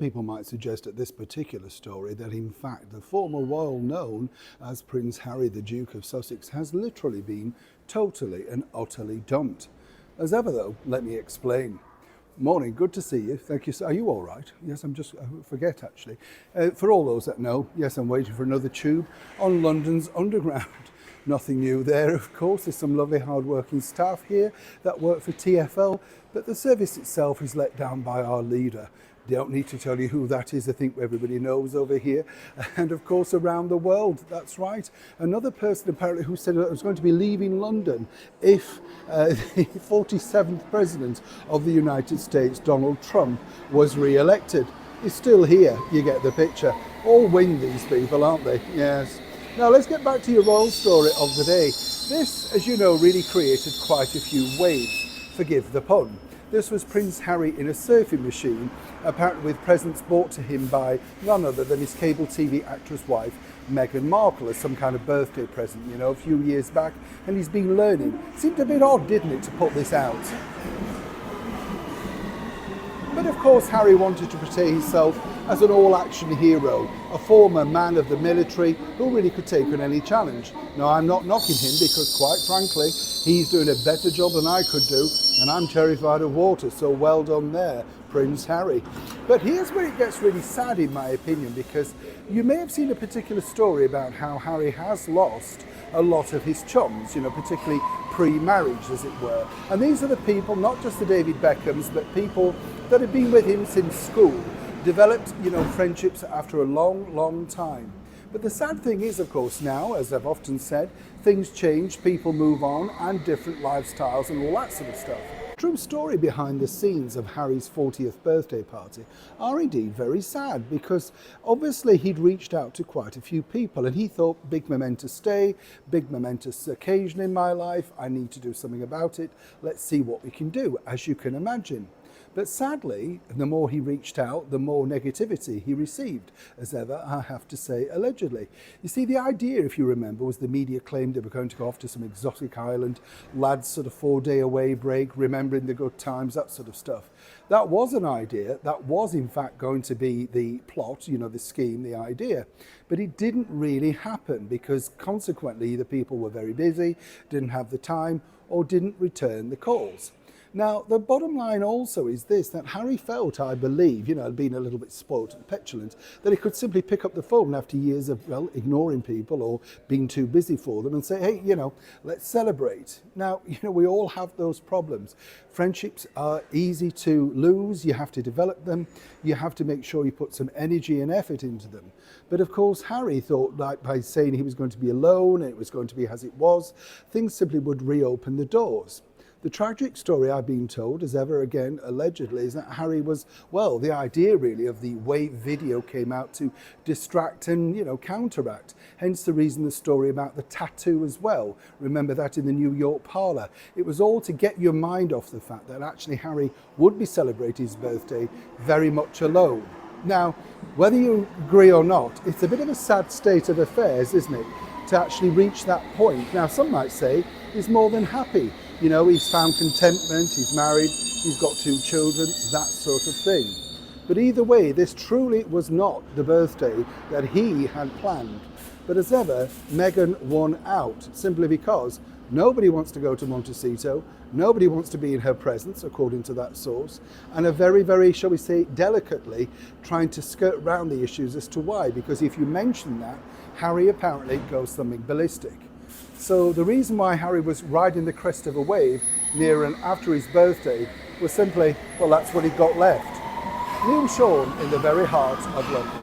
people might suggest at this particular story that in fact the former royal known as Prince Harry, the Duke of Sussex, has literally been totally and utterly dumped. As ever though, let me explain. Morning, good to see you. Thank you. Are you all right? Yes, I forget actually. For all those that know, yes, I'm waiting for another tube on London's Underground. Nothing new there, of course. There's some lovely hard-working staff here that work for TfL, but the service itself is let down by our leader. Don't need to tell you who that is. I think everybody knows over here. And of course around the world, that's right. Another person apparently who said that was going to be leaving London if the 47th President of the United States, Donald Trump, was re-elected. He's still here, you get the picture. All win these people, aren't they? Yes. Now let's get back to your royal story of the day. This, as you know, really created quite a few waves. Forgive the pun. This was Prince Harry in a surfing machine, apparently with presents bought to him by none other than his cable TV actress wife, Meghan Markle, as some kind of birthday present, you know, a few years back, and he's been learning. Seemed a bit odd, didn't it, to put this out? But of course Harry wanted to portray himself as an all-action hero, a former man of the military who really could take on any challenge. Now I'm not knocking him because quite frankly he's doing a better job than I could do, and I'm terrified of water, so well done there, Prince Harry. But here's where it gets really sad in my opinion, because you may have seen a particular story about how Harry has lost a lot of his chums, you know, particularly pre-marriage as it were. And these are the people, not just the David Beckhams, but people that have been with him since school, developed, you know, friendships after a long, long time. But the sad thing is, of course, now, as I've often said, things change, people move on, and different lifestyles and all that sort of stuff. True story behind the scenes of Harry's 40th birthday party are indeed very sad, because obviously he'd reached out to quite a few people and he thought, big momentous day, big momentous occasion in my life, I need to do something about it, let's see what we can do, as you can imagine. But sadly, the more he reached out, the more negativity he received, as ever, I have to say, allegedly. You see, the idea, if you remember, was the media claimed they were going to go off to some exotic island, lads sort of 4-day away break, remembering the good times, that sort of stuff. That was an idea, that was in fact going to be the plot, you know, the scheme, the idea. But it didn't really happen because consequently the people were very busy, didn't have the time, or didn't return the calls. Now, the bottom line also is this, that Harry felt, I believe, you know, being a little bit spoilt and petulant, that he could simply pick up the phone after years of, well, ignoring people or being too busy for them and say, hey, you know, let's celebrate. Now, you know, we all have those problems. Friendships are easy to lose. You have to develop them. You have to make sure you put some energy and effort into them. But of course, Harry thought that by saying he was going to be alone and it was going to be as it was, things simply would reopen the doors. The tragic story I've been told, as ever again, allegedly, is that Harry was, well, the idea really of the Wave video came out to distract and, you know, counteract. Hence the reason the story about the tattoo as well. Remember that in the New York parlour. It was all to get your mind off the fact that actually Harry would be celebrating his birthday very much alone. Now, whether you agree or not, it's a bit of a sad state of affairs, isn't it, to actually reach that point. Now, some might say he's more than happy. You know, he's found contentment, he's married, he's got 2 children, that sort of thing. But either way, this truly was not the birthday that he had planned. But as ever, Meghan won out, simply because nobody wants to go to Montecito, nobody wants to be in her presence, according to that source, and are very, very, shall we say, delicately trying to skirt around the issues as to why. Because if you mention that, Harry apparently goes something ballistic. So the reason why Harry was riding the crest of a wave near and after his birthday was simply, well, that's what he got left. Neil Sean in the very heart of London.